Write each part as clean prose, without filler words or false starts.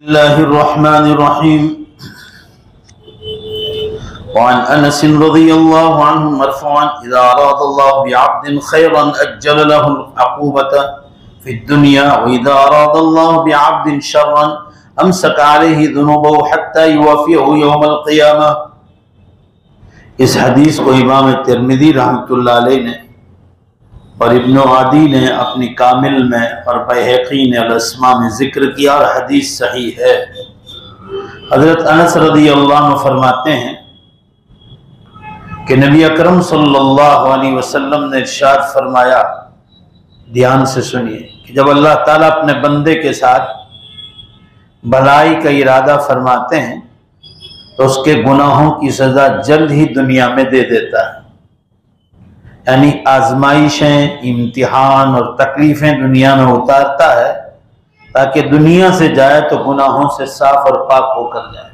बिस्मिल्लाहिर्रहमानिर्रहीम। वअन अनस रज़ियल्लाहु अन्हु मरफ़ूअन इज़ा अरादल्लाहु बिअब्दिन खैरन अज्जल लहुल अक़ूबता फ़िद दुनिया व इज़ा अरादल्लाहु बिअब्दिन शर्रन अमसक अलैहि ज़ुनूबहु हत्ता युवफ़ियहु यौमल क़ियामह। इस हदीस को इमाम तिर्मिज़ी रहमतुल्लाह अलैह ने और इब्न आदी ने अपनी कामिल में और बैहक़ी ने अल-अस्मा में जिक्र किया और हदीस सही है। हज़रत अनस रज़ियल्लाहु अन्हु फरमाते हैं कि नबी अकरम सल्लल्लाहु अलैहि वसल्लम ने इरशाद फरमाया, ध्यान से सुनिए, कि जब अल्लाह ताला अपने बंदे के साथ भलाई का इरादा फरमाते हैं तो उसके गुनाहों की सज़ा जल्द ही दुनिया में दे देता है। यानी आजमाइशें, इम्तिहान और तकलीफें दुनिया में उतारता है ताकि दुनिया से जाए तो गुनाहों से साफ और पाक होकर जाए।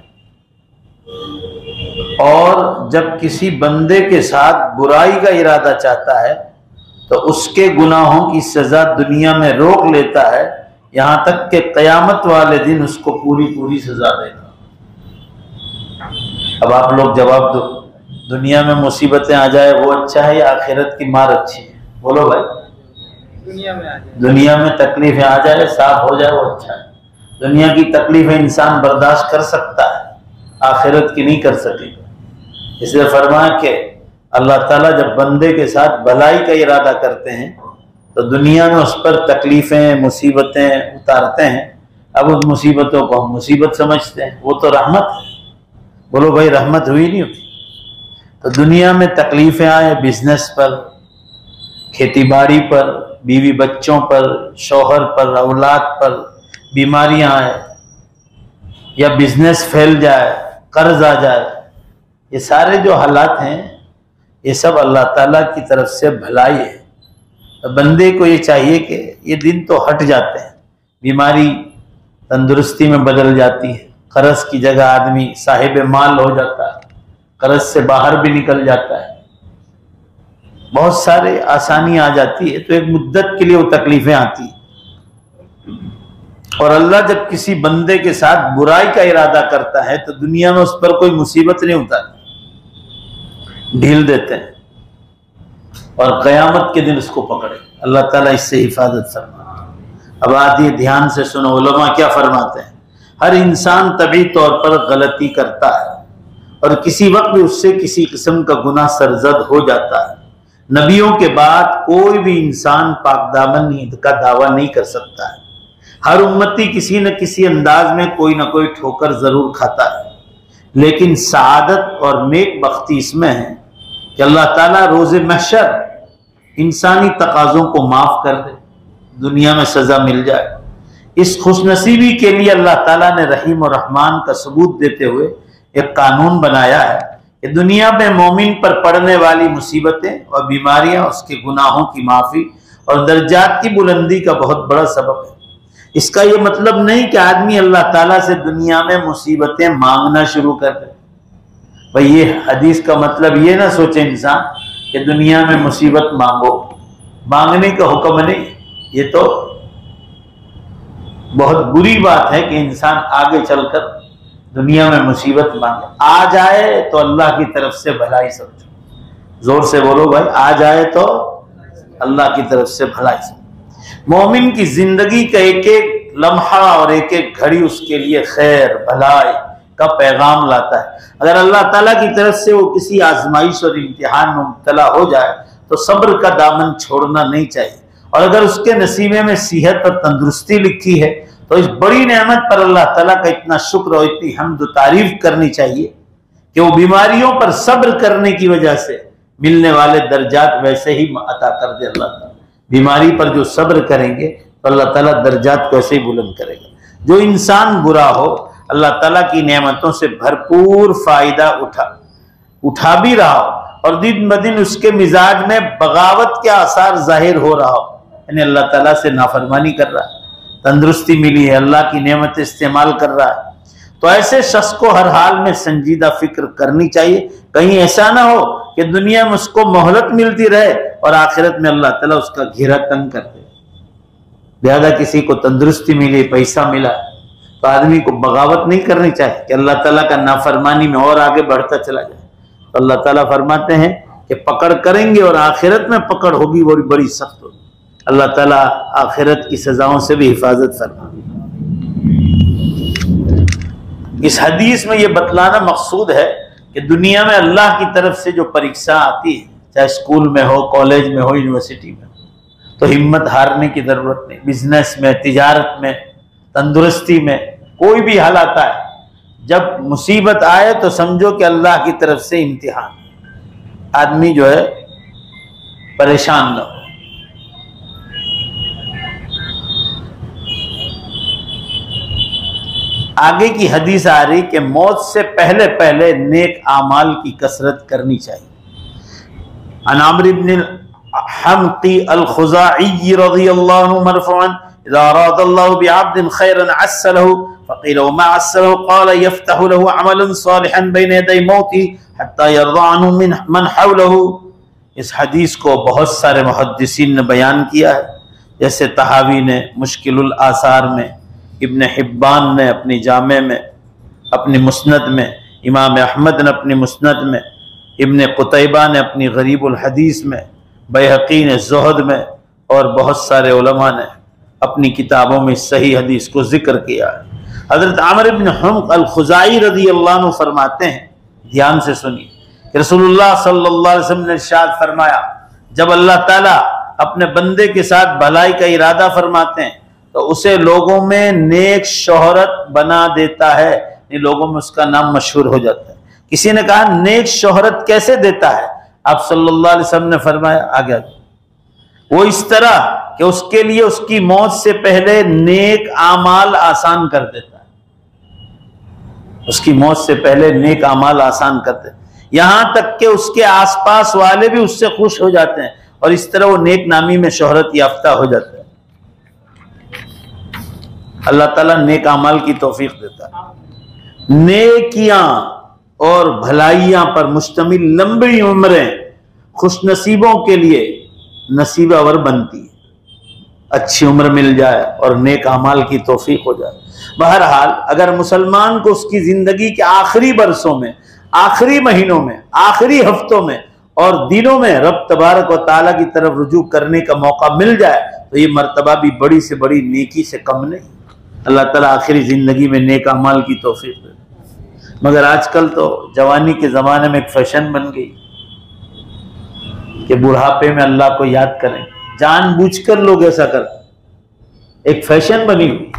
और जब किसी बंदे के साथ बुराई का इरादा चाहता है तो उसके गुनाहों की सजा दुनिया में रोक लेता है, यहां तक कि क़यामत वाले दिन उसको पूरी पूरी सजा देगा। अब आप लोग जवाब दो, दुनिया में मुसीबतें आ जाए वो अच्छा है या आखिरत की मार अच्छी है? बोलो भाई। दुनिया में आ जाए, दुनिया में तकलीफें आ जाए, साफ हो जाए, वो अच्छा है। दुनिया की तकलीफें इंसान बर्दाश्त कर सकता है, आखिरत की नहीं कर सकेगा। इसलिए फरमाया कि अल्लाह ताला जब बंदे के साथ भलाई का इरादा करते हैं तो दुनिया में उस पर तकलीफें, मुसीबतें उतारते हैं। अब उन मुसीबतों को हम मुसीबत समझते हैं, वो तो रहमत है। बोलो भाई, रहमत हुई नहीं हुई? तो दुनिया में तकलीफें आए, बिजनेस पर, खेती बाड़ी पर, बीवी बच्चों पर, शौहर पर, औलाद पर बीमारियां आए या बिजनेस फैल जाए, कर्ज आ जाए, ये सारे जो हालात हैं ये सब अल्लाह ताला की तरफ से भलाई है। तो बंदे को ये चाहिए कि ये दिन तो हट जाते हैं, बीमारी तंदुरुस्ती में बदल जाती है, कर्ज की जगह आदमी साहिब माल हो जाता है, कर्ज से बाहर भी निकल जाता है, बहुत सारे आसानी आ जाती है। तो एक मुद्दत के लिए वो तकलीफें आती है। और अल्लाह जब किसी बंदे के साथ बुराई का इरादा करता है तो दुनिया में उस पर कोई मुसीबत नहीं उतारती, ढील देते हैं और क़यामत के दिन उसको पकड़े। अल्लाह ताला इससे हिफाजत फरमाता। अब आदि ध्यान से सुनो, उलमा क्या फरमाते हैं। हर इंसान तभी तौर पर गलती करता है और किसी वक्त भी उससे किसी किस्म का गुनाह सरजद हो जाता है। नबियों के बाद कोई भी इंसान पाकदामन का दावा नहीं कर सकता है। हर उम्मती किसी न किसी अंदाज में कोई ना कोई ठोकर जरूर खाता है, लेकिन सआदत और नेक बख्ती इसमें है कि अल्लाह ताला रोज़े महशर इंसानी तकाज़ों को माफ कर दे, दुनिया में सजा मिल जाए। इस खुशनसीबी के लिए अल्लाह ताला ने रहीम और रहमान का सबूत देते हुए एक कानून बनाया है कि दुनिया में मोमिन पर पड़ने वाली मुसीबतें और बीमारियां उसके गुनाहों की माफ़ी और दर्जात की बुलंदी का बहुत बड़ा सबब है। इसका ये मतलब नहीं कि आदमी अल्लाह ताला से दुनिया में मुसीबतें मांगना शुरू कर दे। भाई, ये हदीस का मतलब ये ना सोचे इंसान कि दुनिया में मुसीबत मांगो, मांगने का हुक्म नहीं। ये तो बहुत बुरी बात है कि इंसान आगे चलकर दुनिया में मुसीबत मांगे। आ जाए तो अल्लाह की तरफ से भलाई समझो। जोर से बोलो भाई, आ जाए तो अल्लाह की तरफ से भलाई समझो। मोमिन की जिंदगी का एक एक लम्हा और एक एक घड़ी उसके लिए खैर भलाई का पैगाम लाता है। अगर अल्लाह ताला की तरफ से वो किसी आजमाइश और इम्तिहान में मुब्तला हो जाए तो सब्र का दामन छोड़ना नहीं चाहिए। और अगर उसके नसीबे में सेहत और तंदुरुस्ती लिखी है तो इस बड़ी नेमत पर अल्लाह ताला का इतना शुक्र और इतनी हम्द तारीफ करनी चाहिए कि वो बीमारियों पर सब्र करने की वजह से मिलने वाले दर्जात वैसे ही अता कर दे अल्लाह ताला। बीमारी पर जो सब्र करेंगे तो अल्लाह ताला दर्जात को ऐसे ही बुलंद करेगा। जो इंसान बुरा हो, अल्लाह ताला की नेमतों से भरपूर फायदा उठा भी रहा हो और दिन ब दिन उसके मिजाज में बगावत के आसार जाहिर हो रहा हो, यानी अल्लाह ताला से नाफरमानी कर रहा है, तंदुरुस्ती मिली है, अल्लाह की नेमत इस्तेमाल कर रहा है, तो ऐसे शख्स को हर हाल में संजीदा फिक्र करनी चाहिए। कहीं ऐसा ना हो कि दुनिया में उसको मोहलत मिलती रहे और आखिरत में अल्लाह ताला उसका घेरा तंग कर दे। लिहाजा किसी को तंदुरुस्ती मिली, पैसा मिला तो आदमी को बगावत नहीं करनी चाहिए कि अल्लाह ताला का नाफरमानी में और आगे बढ़ता चला जाए। तो अल्लाह ताला फरमाते हैं कि पकड़ करेंगे और आखिरत में पकड़ होगी वो बड़ी सख्त होगी। अल्लाह ताला आखिरत की सजाओं से भी हिफाजत फरमा। इस हदीस में ये बतलाना मकसूद है कि दुनिया में अल्लाह की तरफ से जो परीक्षा आती है, चाहे स्कूल में हो, कॉलेज में हो, यूनिवर्सिटी में हो, तो हिम्मत हारने की जरूरत नहीं। बिजनेस में, तिजारत में, तंदुरुस्ती में, कोई भी हाल आता है, जब मुसीबत आए तो समझो कि अल्लाह की तरफ से इम्तिहान। आदमी जो है परेशान न हो। आगे की हदीस आ रही कि मौत से पहले पहले नेक आमाल की कसरत करनी चाहिए। अन अम्र इब्न हमकी अल-खुज़ाई रज़ियल्लाहु अन्हु मरफ़ूअन इज़ा अरादल्लाहु बिअब्दिन खैरन अस्सलहु फ़क़ील वमा अस्सलहु क़ाल यफ़्तहु लहु अमलन सालिहन बैन यदै मौती हत्ता यरज़ा अन्हु मन हौलहु। इस हदीस को बहुत सारे मुहद्दिसीन ने बयान किया है, जैसे तहावी ने मुश्किलुल आसार में, इब्न हिब्बान ने अपनी जामे में, अपनी मुस्नद में, इमाम अहमद ने अपनी मुस्नद में, इब्न कुतैबा ने अपनी गरीबुल हदीस में, बैहक़ी ने ज़ुहद में, और बहुत सारे उलमा ने अपनी किताबों में सही हदीस को जिक्र किया है। हज़रत आमिर इब्न हमक अल-खुज़ाई रज़ियल्लाहु अन्हु फरमाते हैं, ध्यान से सुनिए, रसूलुल्लाह सल्लल्लाहु अलैहि वसल्लम ने इरशाद फरमाया, जब अल्लाह ताला अपने बंदे के साथ भलाई का इरादा फरमाते हैं तो उसे लोगों में नेक शोहरत बना देता है, लोगों में उसका नाम मशहूर हो जाता है। किसी ने कहा नेक शोहरत कैसे देता है? आप सल्लल्लाहु अलैहि वसल्लम ने फरमाया, आगे वो इस तरह कि उसके लिए उसकी मौत से पहले नेक आमाल आसान कर देता है। उसकी मौत से पहले नेक आमाल आसान कर देता है, यहां तक कि उसके आसपास वाले भी उससे खुश हो जाते हैं और इस तरह वो नेक नामी में शोहरत याफ्ता हो जाता है। अल्लाह ताला नेक अमाल की तौफीक देता है। नेकियां और भलाइयां पर मुश्तमिल लंबी उम्रें खुशनसीबों के लिए नसीबावर बनती है। अच्छी उम्र मिल जाए और नेक अमाल की तौफीक हो जाए। बहरहाल अगर मुसलमान को उसकी जिंदगी के आखिरी बरसों में, आखिरी महीनों में, आखिरी हफ्तों में और दिनों में रब तबारक व तआला की तरफ रुजू करने का मौका मिल जाए तो ये मर्तबा भी बड़ी से बड़ी नेकी से कम नहीं। अल्लाह ताला आखिरी जिंदगी में नेक अमाल की तौफीक दे। मगर आजकल तो जवानी के जमाने में एक फैशन बन गई कि बुढ़ापे में अल्लाह को याद करें। जानबूझकर लोग ऐसा करते, एक फैशन बनी हुई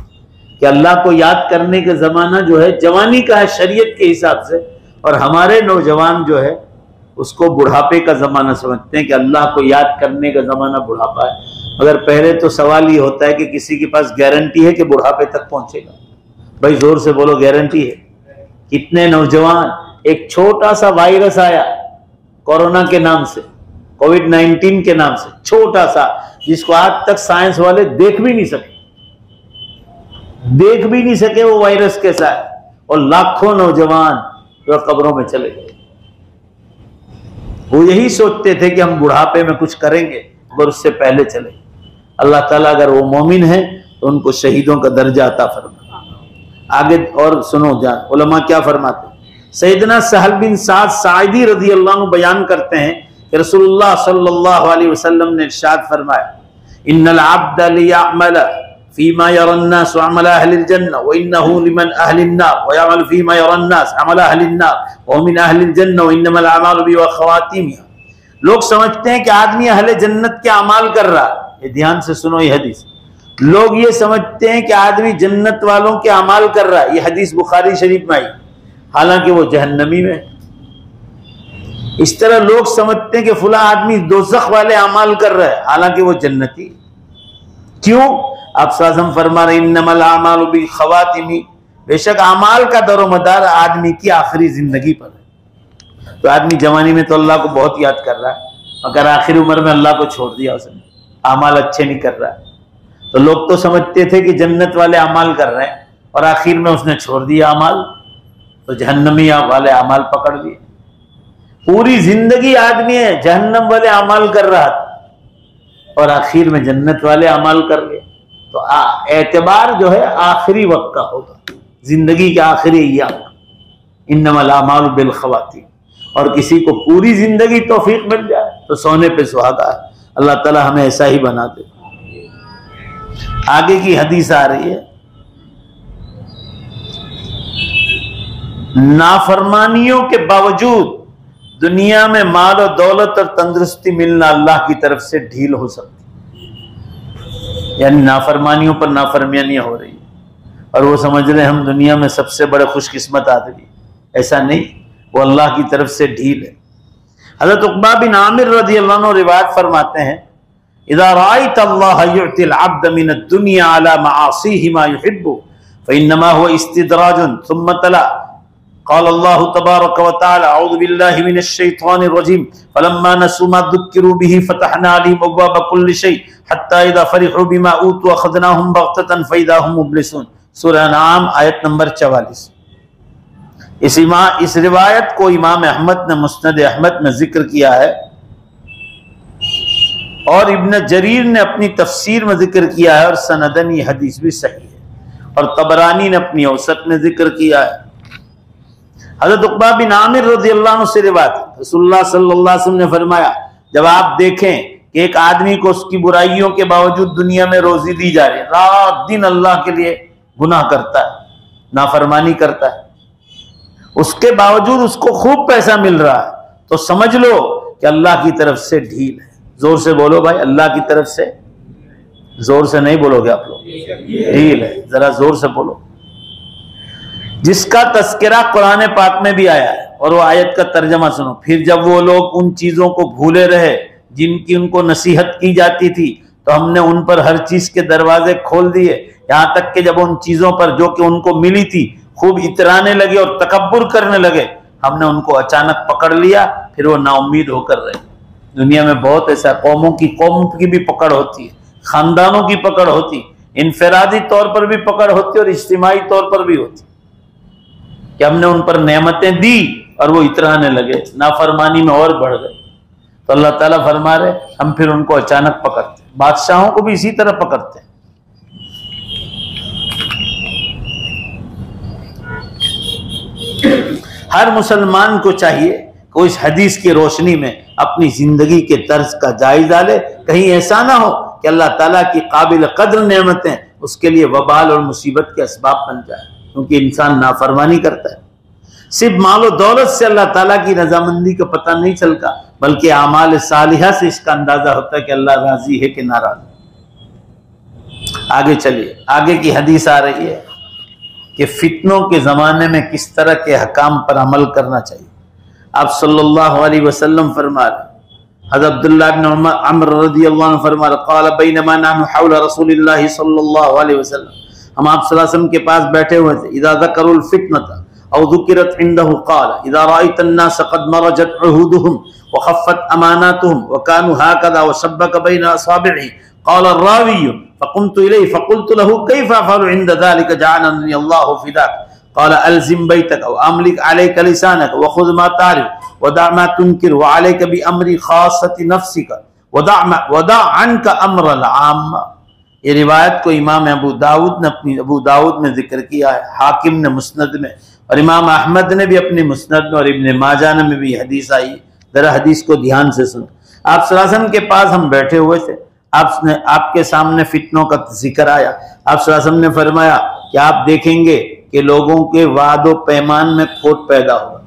कि अल्लाह को याद करने का जमाना जो है जवानी का है शरीयत के हिसाब से, और हमारे नौजवान जो है उसको बुढ़ापे का जमाना समझते हैं कि अल्लाह को याद करने का जमाना बुढ़ापा है। मगर पहले तो सवाल ये होता है कि किसी के पास गारंटी है कि बुढ़ापे तक पहुंचेगा? भाई जोर से बोलो, गारंटी है? कितने नौजवान, एक छोटा सा वायरस आया कोरोना के नाम से, कोविड-19 के नाम से, छोटा सा, जिसको आज तक साइंस वाले देख भी नहीं सके वो वायरस कैसा है, और लाखों नौजवान जो कब्रों में चले गए। वो यही सोचते थे कि हम बुढ़ापे में कुछ करेंगे मगर उससे पहले चले। अल्लाह ताला अगर वो मोमिन है तो उनको शहीदों का दर्जा अता फरमा। आगे और सुनो जान, उलमा क्या फरमाते हैं। सैयदना सहल बिन साद साइदी रज़ियल्लाहु अन्हु बयान करते हैं कि रसूलुल्लाह सल्लल्लाहु अलैहि वसल्लम ने इरशाद फरमाया, इन्नल अब्द लियअमल फीमा यरन्नास अमल अहलिल जन्नह व इन्नहु लिमन अहलिन नार व यअमल फीमा यरन्नास अमल अहलिन नार व मिन अहलिल जन्नह व इन्नमल अमालु बिखवातिमिहा। लोग समझते हैं कि आदमी अहले जन्नत के अमाल कर रहा है। ये ध्यान से सुनो ये हदीस। लोग ये समझते हैं कि आदमी जन्नत वालों के अमाल कर रहा है। ये हदीस बुखारी शरीफ में आई, हालांकि वो जहन्नमी में। इस तरह लोग समझते हैं कि फुला आदमी दोज़ख वाले अमाल कर रहा है, हालांकि वो जन्नती। क्यों? आप साज़म फरमा रहे इन्नमल अमालु बिखवातिमी, बेशक अमाल का दरोमदार आदमी की आखिरी जिंदगी पर है। तो आदमी जवानी में तो अल्लाह को बहुत याद कर रहा है, मगर आखिरी उम्र में अल्लाह को छोड़ दिया उसने, अमाल अच्छे नहीं कर रहा है। तो लोग तो समझते थे कि जन्नत वाले अमाल कर रहे हैं और आखिर में उसने छोड़ दिया अमाल, तो जहन्नमी वाले अमाल पकड़ लिए। पूरी जिंदगी आदमी है जहन्नम वाले अमाल कर रहा था और आखिर में जन्नत वाले अमाल कर लिए। तो एतबार जो है आखिरी वक्त का होगा, जिंदगी के आखिरी अय्याम, इन्नमल आमालु बिल खवातीम। और किसी को पूरी जिंदगी तौफीक मिल जाए तो सोने पे सुहागा है। अल्लाह ताला हमें ऐसा ही बना दे। आगे की हदीस आ रही है, नाफरमानियों के बावजूद दुनिया में माल और दौलत और तंदुरुस्ती मिलना अल्लाह की तरफ से ढील हो सकती, यानी नाफरमानियों पर नाफरमानियां हो रही है और वो समझ रहे हम दुनिया में सबसे बड़े खुशकिस्मत आदमी। ऐसा नहीं, वो अल्लाह की तरफ से ढील है। हज़रत उक़बा बिन आमिर रज़ियल्लाहु अन्हु रिवायत फरमाते हैं, इज़ा राअयत अल्लाह युअतिल अब्द मिनद दुनिया अला मआसीहि मा युहिब्बु फ़इन्नमा हुवा इस्तिदराजुन सुम्मा तला क़ाल अल्लाहु तबारक व तआला अऊज़ु बिल्लाहि मिनश शैतानिर रजीम फ़लम्मा नसू मा ज़ुक्किरू बिही फ़तहना अलैहिम अब्वाब कुल्लि शै हत्ता इज़ा फ़रिहू बिमा ऊतू अख़ज़नाहुम बग़ततन फ़इज़ा हुम मुब्लिसून। सूरह नाम आयत नंबर 44। इस रिवायत को इमाम अहमद ने मुस्नद अहमद में जिक्र किया है और इब्न जरीर ने अपनी तफसीर में जिक्र किया है और सनदन ये हदीस भी सही है और तबरानी ने अपनी औसत में जिक्र किया है। हज़रत उक़बा बिन आमिर रज़ियल्लाहु अन्हु से रिवायत, रसूलुल्लाह सल्लल्लाहु अलैहि वसल्लम ने फरमाया, जब आप देखें कि एक आदमी को उसकी बुराइयों के बावजूद दुनिया में रोजी दी जा रही है, रात दिन अल्लाह के लिए गुनाह करता है, नाफरमानी करता है, उसके बावजूद उसको खूब पैसा मिल रहा है, तो समझ लो कि अल्लाह की तरफ से ढील है। जोर से बोलो भाई, अल्लाह की तरफ से। जोर से नहीं बोलोगे आप लोग, ढील है, जरा जोर से बोलो। जिसका तस्करा कुरान पाक में भी आया है और वो आयत का तर्जमा सुनो, फिर जब वो लोग उन चीजों को भूले रहे जिनकी उनको नसीहत की जाती थी तो हमने उन पर हर चीज के दरवाजे खोल दिए, यहां तक कि जब उन चीजों पर जो कि उनको मिली थी खूब इतराने लगे और तकब्बुर करने लगे, हमने उनको अचानक पकड़ लिया, फिर वो नाउम्मीद होकर रहे। दुनिया में बहुत ऐसा कौमों की भी पकड़ होती है, खानदानों की पकड़ होती, इनफरादी तौर पर भी पकड़ होती और इज्तिमाई तौर पर भी होती कि हमने उन पर नेमतें दी और वो इतराने लगे, नाफरमानी में और बढ़ गए। तो अल्लाह ताला फरमा रहे हम फिर उनको अचानक पकड़ते, बादशाहों को भी इसी तरह पकड़ते हैं। हर मुसलमान को चाहिए कि वो इस हदीस की रोशनी में अपनी जिंदगी के तर्ज का जायजा ले, कहीं ऐसा ना हो कि अल्लाह ताला की काबिल कद्र नेमतें उसके लिए वबाल और मुसीबत के असबाब बन जाए, क्योंकि इंसान नाफरमानी करता है। सिर्फ मालो दौलत से अल्लाह ताला की रजामंदी का पता नहीं चलता, बल्कि आमाल सालिहा से इसका अंदाजा होता है कि अल्लाह राजी है कि नाराज। आगे चलिए, आगे की हदीस आ रही है कि फितनों के ज़माने में किस तरह के हकाम पर अमल करना चाहिए। आप सल्लल्लाहु अलैहि वसल्लम फरमा रहे, हज़रत अब्दुल्लाह इब्न अमर रज़ियल्लाहु अन्हु फरमा रहे, क़ाल बैनमा नहनु हौला रसूलिल्लाहि सल्लल्लाहु अलैहि वसल्लम, हम आप सल्लल्लाहु अलैहि वसल्लम के पास बैठे हुए थे। इज़ा ज़करुल फितनता औ ज़ुकिरत इंदहु क़ाल इज़ा रअयतन्नास क़द मरजत उहूदुहुम व ख़फ़्फ़त अमानातुहुम व कानू हाकज़ा व शब्बक बैन असाबि'i क़ाल अर्रावी फ़क़ुमतु इलैहि फ़क़ुल्तु लहू कैफ़ अफ़अलु इंद ज़ालिका जअलनी अल्लाहु फ़िदाक क़ाल अल्ज़िम बैतक व अमलिक अलैक लिसानक व ख़ुज़ मा तारिफ़ व दअ मा तुनकिर व अलैक बिअम्रि ख़ास्सति नफ़्सिक व दअ अन्का अम्रल आम्मा। ये रिवायत को इमाम अबू दाऊद ने अपनी अबू दाऊद में जिक्र किया है, हाकिम ने मुस्नद में और इमाम अहमद ने भी अपनी मुस्नद में और इब्न माजा में भी हदीस आई। जरा हदीस को ध्यान से सुनो। आप सल्लल्लाहु अलैहि वसल्लम के पास हम बैठे हुए थे, आपके सामने फितनों का जिक्र आया। आप सल्लल्लाहु अलैहि वसल्लम ने फरमाया कि आप देखेंगे कि लोगों के वादो पैमान में खोट पैदा होगा,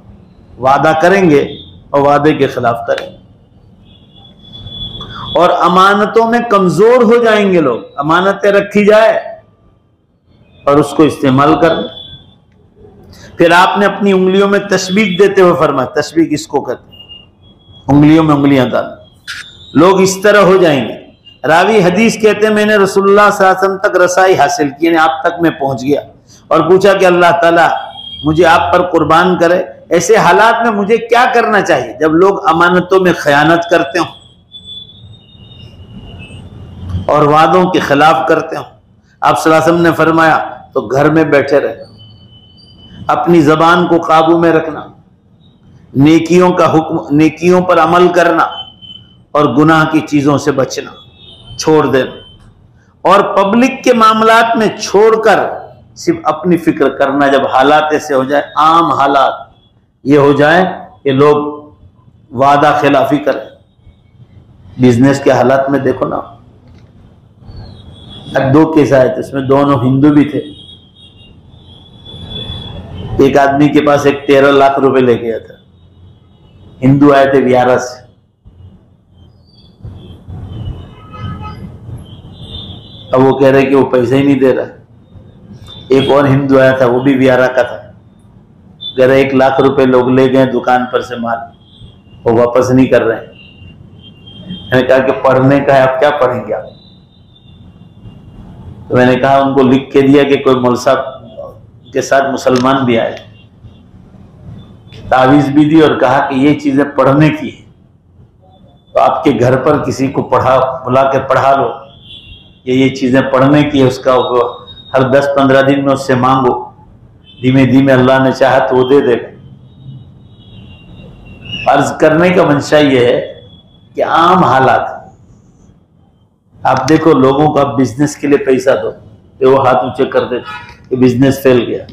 वादा करेंगे और वादे के खिलाफ करेंगे और अमानतों में कमजोर हो जाएंगे लोग। अमानतें रखी जाए और उसको इस्तेमाल कर। फिर आपने अपनी उंगलियों में तशबीक देते हुए फरमाया, तशबीक इसको कहते हैं, उंगलियों में उंगलियां डाल। लोग इस तरह हो जाएंगे। रावी हदीस कहते हैं मैंने रसूलुल्लाह सल्लल्लाहु अलैहि वसल्लम तक रसाई हासिल की, यानी आप तक मैं पहुंच गया और पूछा कि अल्लाह ताला मुझे आप पर कुर्बान करे, ऐसे हालात में मुझे क्या करना चाहिए जब लोग अमानतों में खयानत करते हो और वादों के खिलाफ करते हो। आप सल्लल्लाहु अलैहि वसल्लम ने फरमाया तो घर में बैठे रहना, अपनी जबान को काबू में रखना, नेकियों का हुक्म, नेकियों पर अमल करना और गुनाह की चीजों से बचना, छोड़ देना और पब्लिक के मामलात में छोड़कर सिर्फ अपनी फिक्र करना। जब हालात ऐसे हो जाए, आम हालात ये हो जाए कि लोग वादा खिलाफी करें। बिजनेस के हालात में देखो ना, अब 2 केस आए थे, उसमें दोनों हिंदू भी थे। एक आदमी के पास एक 13 लाख रुपए ले गया था, हिंदू आए थे वियारा से। अब वो कह रहे कि वो पैसे ही नहीं दे रहा। एक और हिंदू आया था, वो भी वियारा का था, कह रहे 1 लाख रुपए लोग ले गए दुकान पर से माल, वो वापस नहीं कर रहे हैं। मैंने कहा कि पढ़ने का है, आप क्या पढ़ेंगे आप? तो मैंने कहा उनको लिख के दिया कि कोई मौलवी साहब के साथ मुसलमान भी आए, तावीज भी दी और कहा कि ये चीजें पढ़ने की है, तो आपके घर पर किसी को बुला के पढ़ा लो, ये चीजें पढ़ने की है। उसका हर 10-15 दिन में उससे मांगो, धीमे धीमे अल्लाह ने चाहा तो वो दे देगा। अर्ज करने का मंशा ये है कि आम हालात, आप देखो लोगों का बिजनेस के लिए पैसा दो तो वो हाथ ऊंचे कर देते कि बिजनेस फेल गया।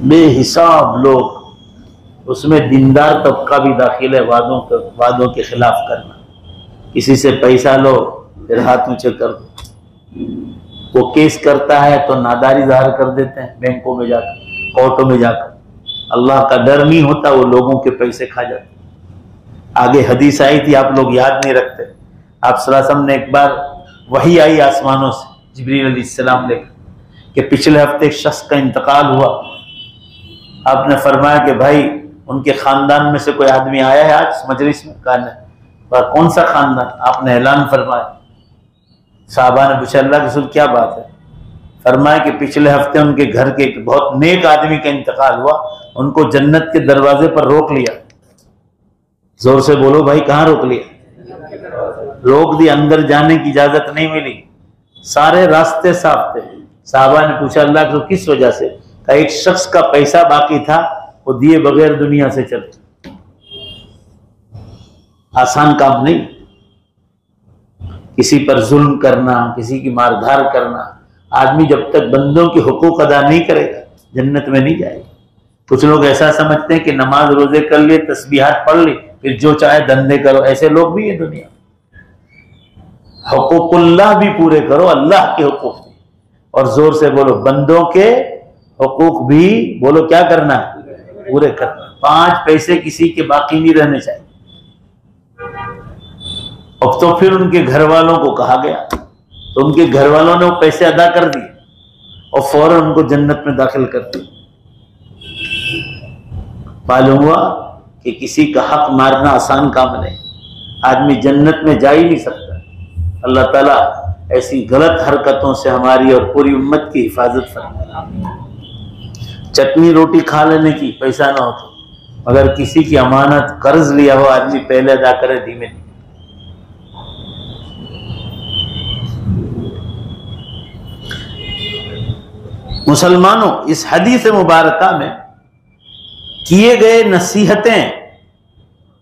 बेहिसाब लोग, उसमें दीनदार तबका भी दाखिल है। वादों के खिलाफ करना, किसी से पैसा लो फिर हाथ ऊंचे कर दो। वो केस करता है तो नादारी जाहिर कर देते हैं बैंकों में जाकर, कोर्टों में जाकर। अल्लाह का डर नहीं होता, वो लोगों के पैसे खा जाते। आगे हदीस आई थी, आप लोग याद नहीं रखते। आप सल्लल्लाहु अलैहि वसल्लम ने एक बार वही आई आसमानों से, जिब्रील अलैहिस्सलाम लेकर, कि पिछले हफ्ते एक शख्स का इंतकाल हुआ। आपने फरमाया कि भाई उनके खानदान में से कोई आदमी आया है आज मजलिस में? कहा नहीं। कौन सा खानदान? आपने ऐलान फरमाया। साहबा ने पूछा अल्लाह के रसूल क्या बात है? फरमाया कि पिछले हफ्ते उनके घर के एक बहुत नेक आदमी का इंतकाल हुआ, उनको जन्नत के दरवाजे पर रोक लिया। जोर से बोलो भाई, कहाँ रोक लिया? रोक दिया, अंदर जाने की इजाजत नहीं मिली, सारे रास्ते साफ थे। साहबा ने पूछा अल्लाह के रसूल किस वजह से? कहा एक शख्स का पैसा बाकी था, वो दिए बगैर दुनिया से चले। आसान काम नहीं, किसी पर जुल्म करना, किसी की मारधार करना। आदमी जब तक बंदों के हुकूक अदा नहीं करेगा जन्नत में नहीं जाएगा। कुछ लोग ऐसा समझते हैं कि नमाज रोजे कर लिए, तस्बीहात पढ़ ली, फिर जो चाहे धंधे करो। ऐसे लोग भी है दुनिया। हुकूकुल्लाह भी पूरे करो, अल्लाह के हुकूक भी। और जोर से बोलो, बंदों के हुकूक भी बोलो क्या करना है? पूरे करना। 5 पैसे किसी के बाकी नहीं रहने चाहिए। अब तो फिर उनके घर वालों को कहा गया, तो उनके घर वालों ने वो पैसे अदा कर दिए और फौरन उनको जन्नत में दाखिल कर दिया। मालूम हुआ कि किसी का हक मारना आसान काम नहीं, आदमी जन्नत में जा ही नहीं सकता। अल्लाह ताला ऐसी गलत हरकतों से हमारी और पूरी उम्मत की हिफाजत फरमाए। चटनी रोटी खा लेने की पैसा ना हो तो, अगर किसी की अमानत कर्ज लिया हो आदमी पहले अदा करे धीमे धीमे। मुसलमानों, इस हदीस मुबारका में किए गए नसीहतें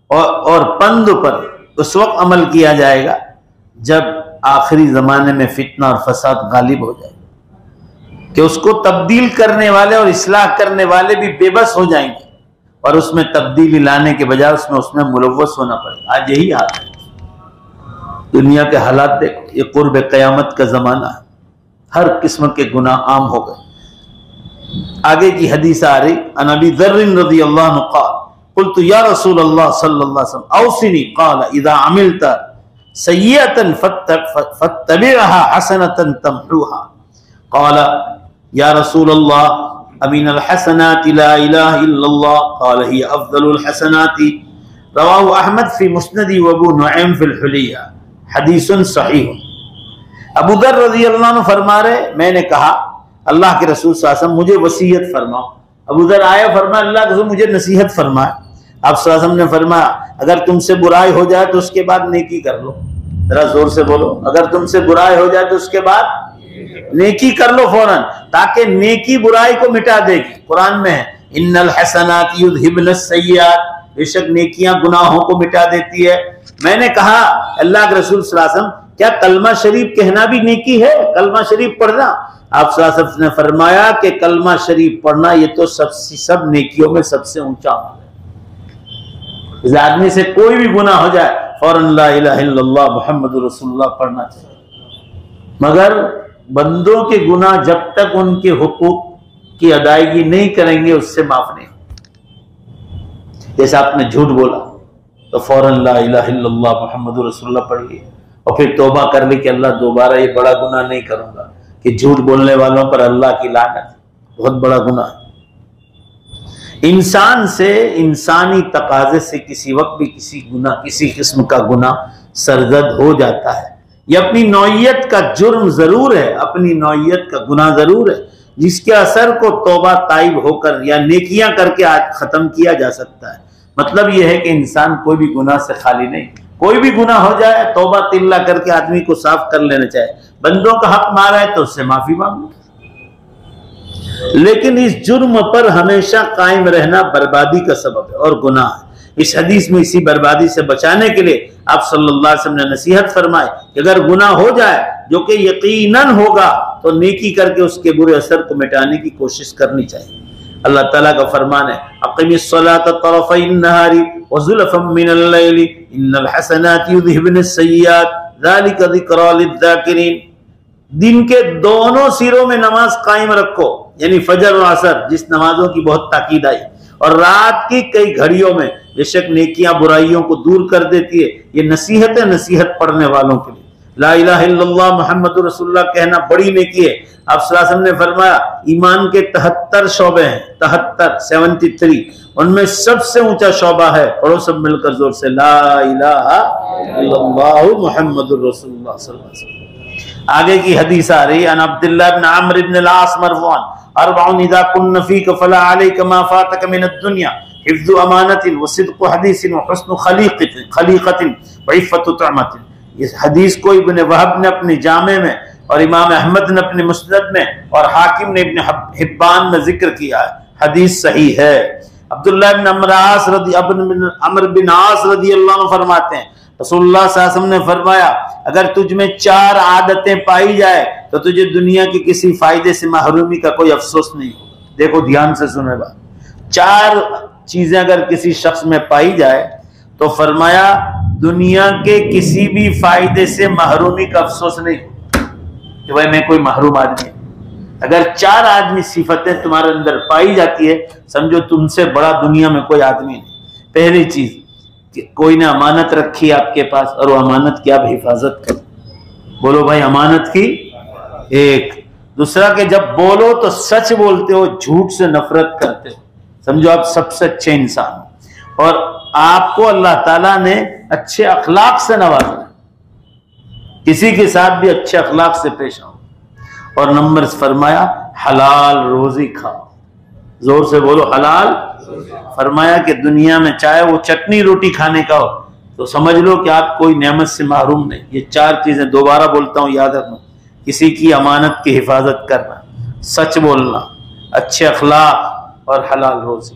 और पंद पर उस वक्त अमल किया जाएगा जब आखिरी जमाने में फितना और फसाद गालिब हो जाए, कि उसको तब्दील करने वाले और इस्लाह करने वाले भी बेबस हो जाएंगे और उसमें तब्दीली लाने के बजाय उसमें मुलव्वस होना पड़ेगा। आज यही हाल है दुनिया के हालात देखो। ये कुर्ब क़यामत का जमाना है, हर किस्म के गुनाह आम हो गए। आगे की हदीस आ रही, अन अबी ज़र्र रज़ियल्लाहु अन्हु क़ाल क़ुल्तु या रसूलल्लाह सल्लल्लाहु अलैहि वसल्लम औसिनी क़ाल इज़ा अमिलता सय्यअतन फत्तबिअहा हसनतन तमहुहा क़ाल या रसूलल्लाह अमिनल हसनाति ला इलाहा इल्लल्लाह क़ाल हिय अफ़ज़लुल हसनाति रवाहु अहमद फ़ी मुस्नदी व अबू नुऐम फ़िल हुलिया हदीसुन सहीह। अबू दर्र रज़ियल्लाहु अन्हु फरमा रहे, मैंने कहा अल्लाह के रसूल सल्लल्लाहु अलैहि वसल्लम मुझे वसीयत फरमाओ। अबू दर्र आया, फरमाया अल्लाह के रसूल मुझे नसीहत फरमाए। आप सल्लल्लाहु अलैहि वसल्लम ने फरमाया अगर तुमसे बुराई हो जाए तो उसके बाद नेकी कर लो। जरा जोर से बोलो, अगर तुमसे बुराई हो जाए तो उसके बाद नेकी कर लो फौरन, ताकि नेकी बुराई को मिटा देगी। कुरान में है इन्नल हसनात युज़हिबुन सय्यात, बेशक नेकियां गुनाहों को मिटा देती है। मैंने कहा अल्लाह के रसूल सल्लल्लाहु अलैहि वसल्लम, क्या कलमा शरीफ कहना भी नेकी है? कलमा शरीफ पढ़ना? आप सल्लल्लाहु अलैहि वसल्लम ने फरमाया कि कलमा शरीफ पढ़ना ये तो सब नेकियों में सबसे ऊंचा अमल है। इस आदमी से कोई भी गुनाह हो जाए फौरन ला इलाहा इल्लल्लाह मुहम्मदुर रसूलुल्लाह पढ़ना चाहिए। मगर बंदों के गुनाह जब तक उनके हुकूक की अदायगी नहीं करेंगे उससे माफ नहीं। जैसे आपने झूठ बोला तो फौरन ला इलाहा इल्लल्लाह मुहम्मदुर रसूलुल्लाह पढ़िए और फिर तौबा कर ली कि अल्लाह दोबारा ये बड़ा गुनाह नहीं करूंगा, कि झूठ बोलने वालों पर अल्लाह की लानत, बहुत बड़ा गुनाह। इंसान से इंसानी तकाजे से किसी वक्त भी किसी किस्म का गुनाह सरजद हो जाता है। यह अपनी नौइयत का जुर्म जरूर है, अपनी नौइयत का गुनाह जरूर है, जिसके असर को तौबा ताइब होकर या नेकियां करके आज खत्म किया जा सकता है। मतलब यह है कि इंसान कोई भी गुनाह से खाली नहीं, कोई भी गुनाह हो जाए तौबा तिल्ला करके आदमी को साफ कर लेना चाहिए। बंदों का हक मारा है तो उससे माफी मांगो, लेकिन इस जुर्म पर हमेशा कायम रहना बर्बादी का सबब है और गुनाह है। इस हदीस में इसी बर्बादी से बचाने के लिए आप सल्लल्लाहु अलैहि वसल्लम ने नसीहत फरमाई कि अगर गुनाह हो जाए जो कि यकीनन होगा तो नेकी करके उसके बुरे असर को मिटाने की कोशिश करनी चाहिए। अल्लाह ताला का फरमान है अक़ीमिस्सलाता तरफ़इन नहारी व ज़ुलफ़म मिनल लैली इन्नल हसनाति युज़हिबुनस सय्यात ज़ालिका ज़िक्रा लिज़्ज़ाकिरीन। दिन के दोनों सिरों में नमाज कायम रखो, यानी फजर और असर, जिस नमाजों की बहुत ताकीद आई, और रात की कई घड़ियों में, बेशक नेकियां बुराइयों को दूर कर देती है। ये नसीहत है नसीहत पढ़ने वालों के लिए। ला इलाहा इल्लल्लाह मुहम्मदुर रसूलुल्लाह कहना बड़ी नेकी है। आप सल्लल्लाहु अलैहि वसल्लम ने फरमाया ईमान के 73 शोबे हैं, 73, उनमें सबसे ऊंचा शोबा है, पढ़ो सब मिलकर जोर से, ला इलाहा इल्लल्लाह मुहम्मदुर रसूलुल्लाह सल्लल्लाहु अलैहि वसल्लम। आगे की हदीस आ रही है अन अब्दुल्लाह इब्न अम्र इब्न अल-आस मरफूअन अर्बउन इज़ा कुन्न फीक फला अलैका मा फातक मिन अद-दुनिया हिफ्ज़ु अमानतिन व सिद्क़ु हदीसिन व हुस्नु खलीक़तिन व इफ़्फ़तु तुअमतिन। इस हदीस को इब्न वहब ने अपने जामे में और इमाम अहमद ने अपने मुस्नद में और हाकिम ने इब्न हिब्बान में जिक्र किया है। हदीस सही है। अब्दुल्लाह इब्न अम्र बिन आस रज़ियल्लाहु अन्हु फरमाते हैं रसूलुल्लाह सल्लल्लाहु अलैहि वसल्लम ने फरमाया अगर तुझ में 4 आदतें पाई जाए तो तुझे दुनिया के किसी फायदे से महरूमी का कोई अफसोस नहीं होगा। देखो ध्यान से सुने बात, 4 चीजें अगर किसी शख्स में पाई जाए तो फरमाया दुनिया के किसी भी फायदे से महरूमी का अफसोस नहीं होगा कि भाई मैं कोई महरूम आदमी। अगर 4 आदमी सिफतें तुम्हारे अंदर पाई जाती है समझो तुमसे बड़ा दुनिया में कोई आदमी नहीं। पहली चीज कि कोई ने अमानत रखी आपके पास और वो अमानत की आप हिफाजत करो। बोलो भाई अमानत की। एक दूसरा के जब बोलो तो सच बोलते हो, झूठ से नफरत करते हो, समझो आप सबसे अच्छे इंसान हो। और आपको अल्लाह ताला ने अच्छे अखलाक से नवाजा, किसी के साथ भी अच्छे अखलाक से पेश आओ। और नंबर फरमाया हलाल रोजी खाओ। जोर से बोलो हलाल। फरमाया कि दुनिया में चाहे वो चटनी रोटी खाने का हो तो समझ लो कि आप कोई नेमत से महरूम नहीं। ये 4 चीजें दोबारा बोलता हूं, याद रखना। किसी की अमानत की हिफाजत करना, सच बोलना, अच्छे अखलाक और हलाल रोजी।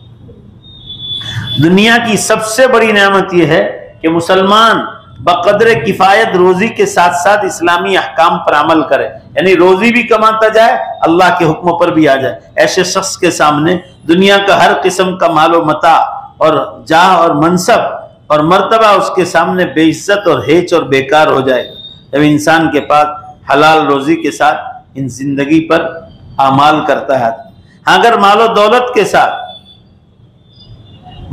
दुनिया की सबसे बड़ी नेमत यह है कि मुसलमान बकदर किफायत रोजी के साथ साथ इस्लामी अहकाम पर अमल करे, यानी रोजी भी कमाता जाए, अल्लाह के हुक्मों पर भी आ जाए। ऐसे शख्स के सामने दुनिया का हर किस्म का मालो मता और जाह और मनसब और मर्तबा उसके सामने बेइज्जत और हेच और बेकार हो जाएगा। जब इंसान के पास हलाल रोजी के साथ इन जिंदगी पर अमाल करता है। हाँ, अगर मालो दौलत के साथ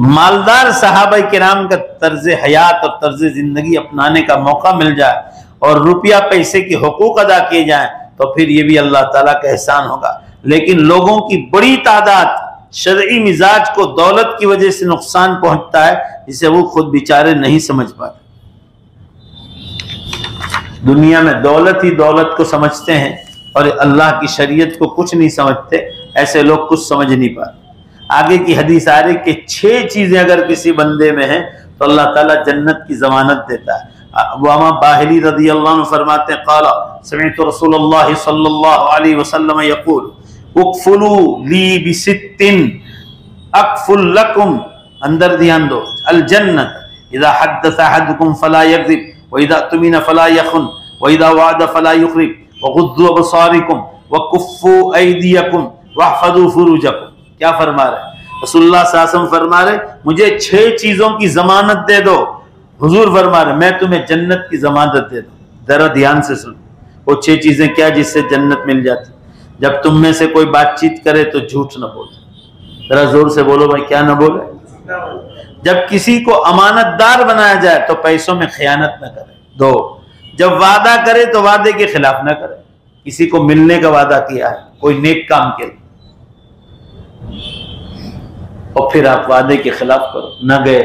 मालदार सहाबाई किराम का तर्ज हयात और तर्ज जिंदगी अपनाने का मौका मिल जाए और रुपया पैसे के हुकूक अदा किए जाएं तो फिर ये भी अल्लाह ताला का एहसान होगा। लेकिन लोगों की बड़ी तादाद शरई मिजाज को दौलत की वजह से नुकसान पहुंचता है, जिसे वो खुद बेचारे नहीं समझ पाते। दुनिया में दौलत ही दौलत को समझते हैं और अल्लाह की शरीयत को कुछ नहीं समझते। ऐसे लोग कुछ समझ नहीं पाते। आगे की हदीस आ रही कि 6 चीजें अगर किसी बंदे में हैं तो अल्लाह ताला जन्नत की जमानत देता है। अबू बाहिली रज़ियल्लाहु अन्हु फरमाते हैं क़ाला समिअतु रसूलुल्लाह सल्लल्लाहु अलैहि वसल्लम यक़ूल उक़फ़ुलू ली बिसित्तिन अक़फ़ुल लकुम अंदर ध्यान दो। अल जन्नत इज़ा हद्दस अहदुकुम फला यकज़िब व इज़ा तुमिना फला यखुन व इज़ा वअदा फला युखरिब व गुद्दू अबसारिकुम व कुफ्फू ऐदियकुम वहफज़ू फुरूजकुम। क्या फरमा रहे रसूलुल्लाह सल्लल्लाहु अलैहि वसल्लम? फरमा रहे मुझे 6 चीजों की जमानत दे दो। हुजूर फरमा रहे मैं तुम्हें जन्नत की जमानत दे दूं। जरा ध्यान से सुन, वो 6 चीजें क्या जिससे जन्नत मिल जाती? जब तुम में से कोई बातचीत करे तो झूठ न बोले। जरा जोर से बोलो भाई, क्या न बोले? जब किसी को अमानतदार बनाया जाए तो पैसों में खयानत न करे। 2, जब वादा करे तो वादे के खिलाफ न करे। किसी को मिलने का वादा किया है कोई नेक काम के लिए और फिर आप वादे के खिलाफ करो, न गए,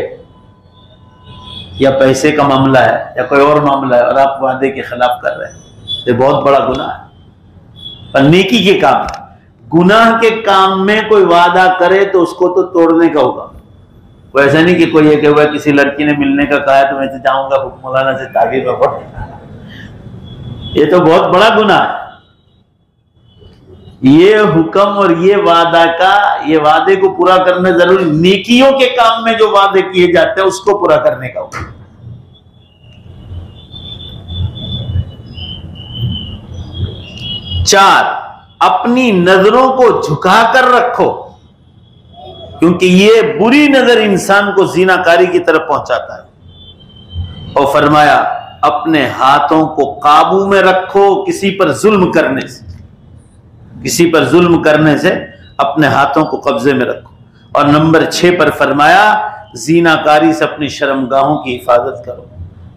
या पैसे का मामला है या कोई और मामला है और आप वादे के खिलाफ कर रहे हैं, ये बहुत बड़ा गुनाह है। पर नेकी के काम है। गुनाह के काम में कोई वादा करे तो उसको तो तोड़ने का होगा। वो ऐसा नहीं कि कोई ये कहे हुआ किसी लड़की ने मिलने का कहा है तो मैं तो जाऊंगा मौलाना से ताबीर में पढ़, ये तो बहुत बड़ा गुनाह है। ये हुक्म और ये वादा का, ये वादे को पूरा करना जरूरी। नेकियों के काम में जो वादे किए जाते हैं उसको पूरा करने का हुक्म। 4, अपनी नजरों को झुकाकर रखो, क्योंकि ये बुरी नजर इंसान को ज़िनाकारी की तरफ पहुंचाता है। और फरमाया अपने हाथों को काबू में रखो किसी पर जुल्म करने से, किसी पर जुल्म करने से अपने हाथों को कब्जे में रखो। और नंबर 6 पर फरमाया ज़िनाकारी से अपनी शर्मगाहों की हिफाजत करो।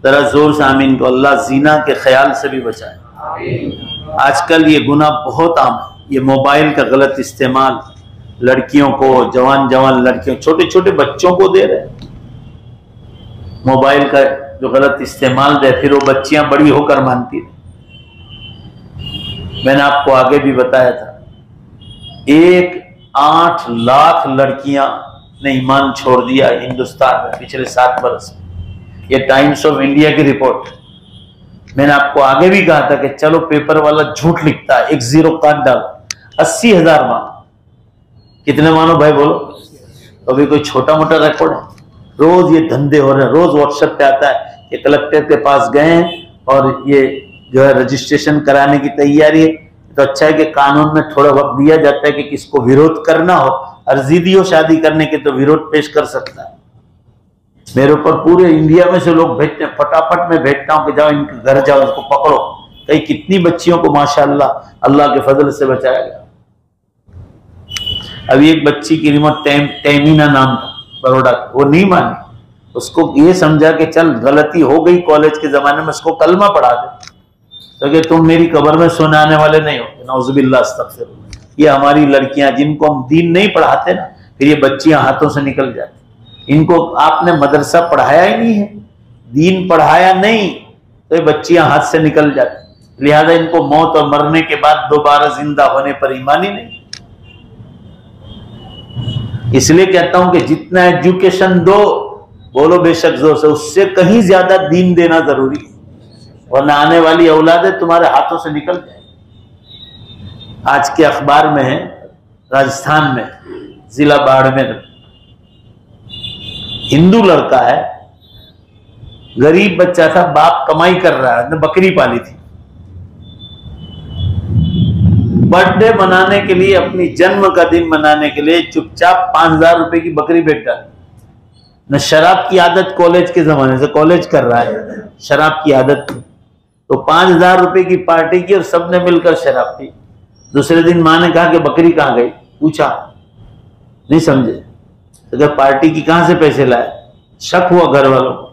जरा जोर से आमीन को। अल्लाह ज़िना के ख्याल से भी बचाए। आजकल ये गुनाह बहुत आम है। ये मोबाइल का गलत इस्तेमाल लड़कियों को, जवान लड़कियों, छोटे छोटे बच्चों को दे रहे हैं। मोबाइल का जो गलत इस्तेमाल दे, फिर वो बच्चियां बड़ी होकर मानती है। मैंने आपको आगे भी बताया था 8 लाख लड़कियां ने ईमान छोड़ दिया हिंदुस्तान में पिछले 7 बरस में। ये टाइम्स ऑफ इंडिया की रिपोर्ट। मैंने आपको आगे भी कहा था कि चलो पेपर वाला झूठ लिखता है, 1 0 काट डालो, 80,000 मानो। कितने मानो भाई बोलो? तो अभी कोई छोटा मोटा रिकॉर्ड है? रोज ये धंधे हो रहे हैं। रोज व्हाट्सएप पे आता है कि कलेक्टर के पास गए और ये जो है रजिस्ट्रेशन कराने की तैयारी है। तो अच्छा है कि कानून में थोड़ा वक्त दिया जाता है कि किसको विरोध करना हो, अर्जी दी हो शादी करने के तो विरोध पेश कर सकता है। मेरे ऊपर पूरे इंडिया में से लोग भेजते हैं, फटाफट में भेजता हूं कि जाओ इनके घर जाओ, इसको पकड़ो। कई कितनी बच्चियों को माशाअल्लाह अल्लाह के फजल से बचाया गया। अभी एक बच्ची की रिमोट तैमीना नाम था, बड़ौदा, वो नहीं मानी। उसको ये समझा कि चल गलती हो गई कॉलेज के जमाने में, उसको कलमा पढ़ा दे तो कि तुम मेरी कब्र में सोने आने वाले नहीं हो। नौजुबिल्लाह अस्तगफिरुल्लाह। ये हमारी लड़कियां जिनको हम दीन नहीं पढ़ाते ना, फिर ये बच्चियां हाथों से निकल जाती। इनको आपने मदरसा पढ़ाया ही नहीं है, दीन पढ़ाया नहीं, तो ये बच्चियां हाथ से निकल जाती। लिहाजा इनको मौत और मरने के बाद दोबारा जिंदा होने पर ईमान ही नहीं। इसलिए कहता हूं कि जितना एजुकेशन दो, बोलो बेशक जोर से, उससे कहीं ज्यादा दीन देना जरूरी है, वरना आने वाली औलादें तुम्हारे हाथों से निकल जाए। आज के अखबार में है, राजस्थान में जिला बाड़मेर, हिंदू लड़का है, गरीब बच्चा था, बाप कमाई कर रहा है, ने बकरी पाली थी। बर्थडे मनाने के लिए, अपनी जन्म का दिन मनाने के लिए चुपचाप 5,000 रुपए की बकरी बेच डाली। न शराब की आदत, कॉलेज के जमाने से कॉलेज कर रहा है, शराब की आदत थी, तो 5,000 रुपए की पार्टी की और सबने मिलकर शराब पी। दूसरे दिन माँ ने कहा कि बकरी कहाँ गई, पूछा, नहीं समझे, तो क्या पार्टी की कहां से पैसे लाए? शक हुआ घर वालों को,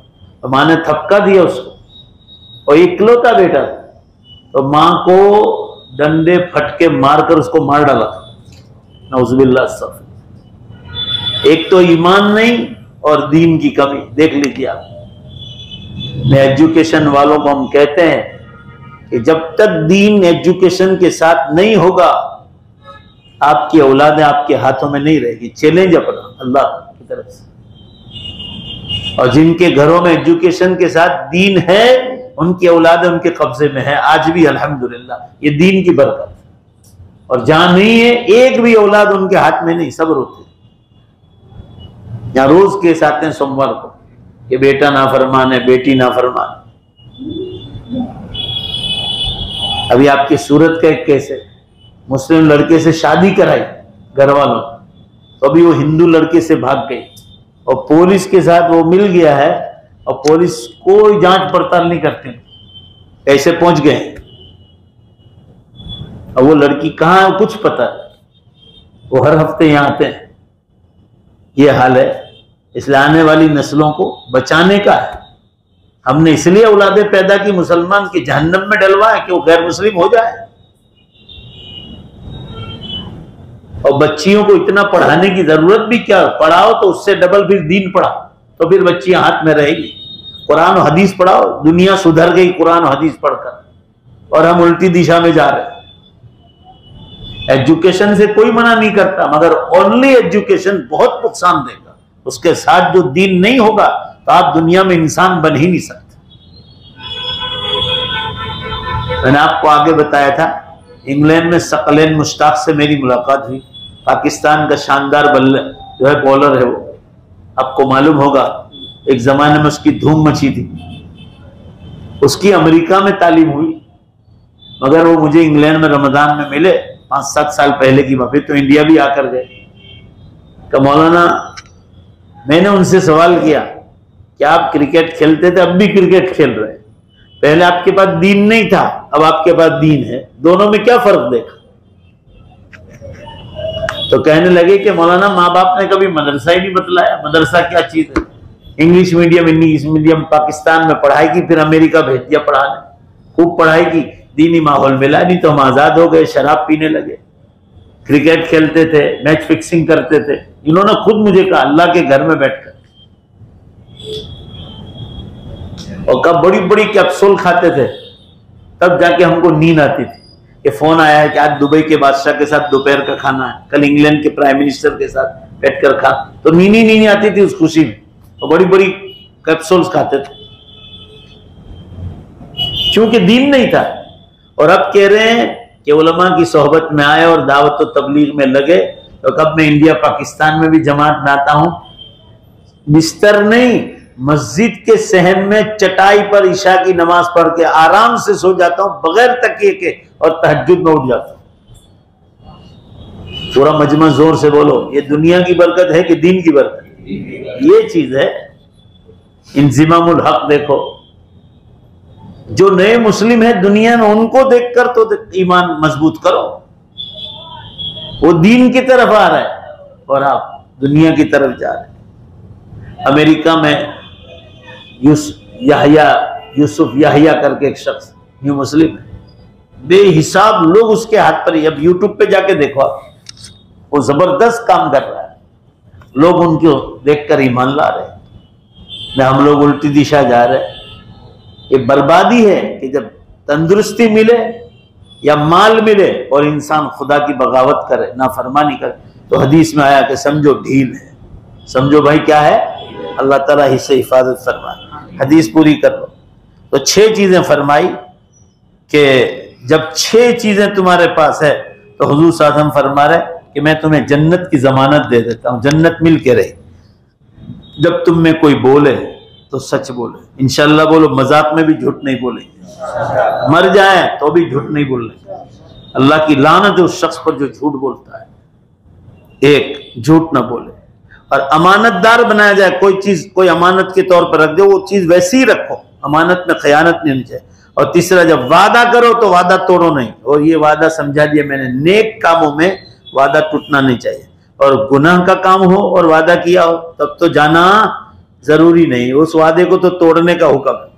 तो माँ ने थपका दिया उसको, और इकलौता बेटा था, तो माँ को डंडे फटके मारकर उसको मार डाला। नौजुबिल्लाह। एक तो ईमान नहीं और दीन की कमी, देख लीजिए आप। एजुकेशन वालों को हम कहते हैं कि जब तक दीन एजुकेशन के साथ नहीं होगा, आपकी औलादें आपके हाथों में नहीं रहेगी। चैलेंज अपना अल्लाह की तरफ से। और जिनके घरों में एजुकेशन के साथ दीन है, उनकी औलादें उनके कब्जे में है आज भी, अल्हम्दुलिल्लाह। ये दीन की बरकत। और जहां नहीं है, एक भी औलाद उनके हाथ में नहीं, सब रोते। यहाँ रोज केस आते हैं सोमवार को कि बेटा नाफरमान है, बेटी नाफरमान। अभी आपकी सूरत का एक केस है, मुस्लिम लड़के से शादी कराई घर वालों, तो अभी वो हिंदू लड़के से भाग गई और पुलिस के साथ वो मिल गया है और पुलिस कोई जांच पड़ताल नहीं करती, कैसे पहुंच गए। और वो लड़की कहाँ है कुछ पता है, वो हर हफ्ते यहां आते हैं। ये हाल है, इसलिए आने वाली नस्लों को बचाने का है। हमने इसलिए औलादे पैदा की मुसलमान की जहन्नम में डलवाए कि वो गैर मुस्लिम हो जाए। और बच्चियों को इतना पढ़ाने की जरूरत भी क्या, पढ़ाओ तो उससे डबल फिर दीन पढ़ाओ, तो फिर बच्चियां हाथ में रहेगी। कुरान और हदीस पढ़ाओ, दुनिया सुधर गई कुरान और हदीस पढ़कर, और हम उल्टी दिशा में जा रहे हैं। एजुकेशन से कोई मना नहीं करता, मगर ओनली एजुकेशन बहुत नुकसान देगा। उसके साथ जो दीन नहीं होगा तो आप दुनिया में इंसान बन ही नहीं सकते। मैंने आपको आगे बताया था, इंग्लैंड में सकलैन मुश्ताक से मेरी मुलाकात हुई। पाकिस्तान का शानदार जो है बॉलर है वो, आपको मालूम होगा एक जमाने में उसकी धूम मची थी। उसकी अमेरिका में तालीम हुई, मगर वो मुझे इंग्लैंड में रमजान में मिले 5-7 साल पहले की बात, फिर तो इंडिया भी आकर गए। तो मौलाना, मैंने उनसे सवाल किया कि आप क्रिकेट खेलते थे, अब भी क्रिकेट खेल रहे हैं, पहले आपके पास दीन नहीं था, अब आपके पास दीन है, दोनों में क्या फर्क देखा? तो कहने लगे कि मौलाना माँ बाप ने कभी मदरसा ही नहीं बतलाया। मदरसा क्या चीज है? इंग्लिश मीडियम पाकिस्तान में पढ़ाई की, फिर अमेरिका भेज दिया पढ़ाने, खूब पढ़ाई की, दीनी माहौल मिला नहीं तो हम आजाद हो गए, शराब पीने लगे, क्रिकेट खेलते थे, मैच फिक्सिंग करते थे। इन्होंने खुद मुझे कहा अल्लाह के घर में बैठकर, और कब बड़ी बड़ी कैप्सूल खाते थे, तब जाके हमको नींद आती थी कि फोन आया है कि आज दुबई के बादशाह के साथ दोपहर का खाना है, कल इंग्लैंड के प्राइम मिनिस्टर के साथ बैठकर खा, तो नींद ही नहीं आती थी उस खुशी में, तो बड़ी बड़ी कैप्सूल्स खाते थे, क्योंकि दीन नहीं था। और अब कह रहे हैं कि उलमा की सोहबत में आए और दावत और तबलीग में लगे, तो कब मैं इंडिया पाकिस्तान में भी जमात में आता हूं, बिस्तर नहीं, मस्जिद के सहन में चटाई पर ईशा की नमाज पढ़ के आराम से सो जाता हूं बगैर तकिए के, और तहज्जुद में उठ जाता हूं। पूरा मजमा जोर से बोलो, ये दुनिया की बरकत है कि दीन की बरकत? ये चीज है। इंजिमामुल हक देखो, जो नए मुस्लिम है दुनिया में, उनको देखकर तो ईमान मजबूत करो। वो दीन की तरफ आ रहा है और आप दुनिया की तरफ जा रहे हैं। अमेरिका में यूसुफ याहिया करके एक शख्स न्यू मुस्लिम है, बेहिसाब लोग उसके हाथ पर ही, अब यूट्यूब पे जाके देखो आप, वो जबरदस्त काम कर रहा है, लोग उनको देखकर ईमान ला रहे हैं। हम लोग उल्टी दिशा जा रहे हैं। ये बर्बादी है कि जब तंदुरुस्ती मिले या माल मिले और इंसान खुदा की बगावत करे, नाफरमानी करे, तो हदीस में आया कि समझो ढील है। समझो भाई क्या है? अल्लाह ताला हिस्से हिफाजत फरमाए। हदीस पूरी कर लो। तो 6 चीजें फरमाई कि जब 6 चीजें तुम्हारे पास है तो हुजूर साहब फरमा रहे कि मैं तुम्हें जन्नत की जमानत दे देता हूं, जन्नत मिल के रही। जब तुम में कोई बोले तो सच बोले, इंशाल्लाह बोलो, मजाक में भी झूठ नहीं बोलेंगे, मर जाए तो भी झूठ नहीं बोलेंगे। अल्लाह की लानत है उस शख्स पर जो झूठ बोलता है। एक, झूठ ना बोले, और अमानतदार बनाया जाए। कोई चीज कोई अमानत के तौर पर रख दो, वो चीज वैसी ही रखो, अमानत में खयानत नहीं होनी चाहिए। और तीसरा, जब वादा करो तो वादा तोड़ो नहीं। और ये वादा समझा दिया मैंने, नेक कामों में वादा टूटना नहीं चाहिए। और गुनाह का काम हो और वादा किया हो तब तो जाना जरूरी नहीं, उस वादे को तो तोड़ने का हुक्म है।